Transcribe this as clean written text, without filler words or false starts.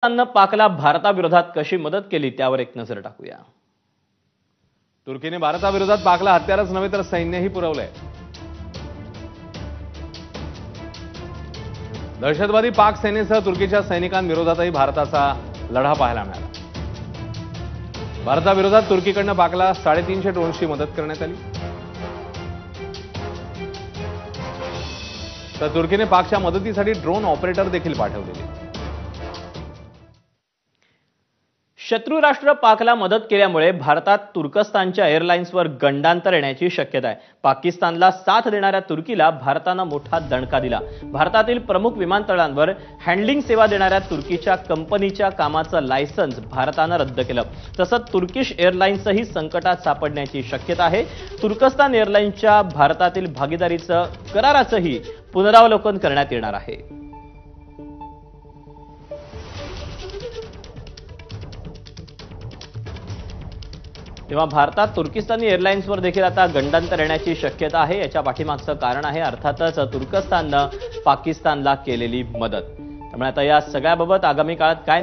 पाकिस्ताननं पाकला भारताविरोधात कशी मदत केली त्यावर एक नजर टाकूया। तुर्कीने भारताविरोधात पाकला हत्यारच नव्हे तर सैन्यही पुरवलंय। दहशतवादी पाक सेनेसह तुर्कीच्या सैनिकांविरोधातही भारताचा लढा पाहायला मिळाला। भारताविरोधात तुर्कीकडनं पाकला 350 ड्रोन्सची मदत करण्यात आली। तर तुर्कीने पाकच्या मदतीसाठी ड्रोन ऑपरेटर देखील पाठवलेले। शत्रू राष्ट्र पाकला मदत केल्यामुळे भारतात तुर्कस्तानच्या एअरलाइन्सवर गंडांतर येण्याची शक्यता आहे। पाकिस्तानला साथ देणाऱ्या तुर्कीला भारतानं मोठा दणका दिला। भारतातील प्रमुख विमानतळांवर हँडलिंग सेवा देणाऱ्या तुर्कीच्या कंपनीच्या कामाचं लायसन्स भारतानं रद्द केलं। तसंच तुर्किश एअरलाइन्सही संकटात सापडण्याची शक्यता आहे। तुर्कस्तान एअरलाइन्सच्या भारतातील भागीदारीचं कराराचंही पुनरावलोकन करण्यात येणार आहे। तेव्हा भारतात तुर्किस्तानी एअरलाइन्सवर देखील आता गंडांतर येण्याची शक्यता आहे। याच्या पाठीमागचं कारण आहे अर्थातच तुर्कस्ताननं पाकिस्तानला केलेली मदत। त्यामुळे आता या सगळ्याबाबत आगामी काळात काय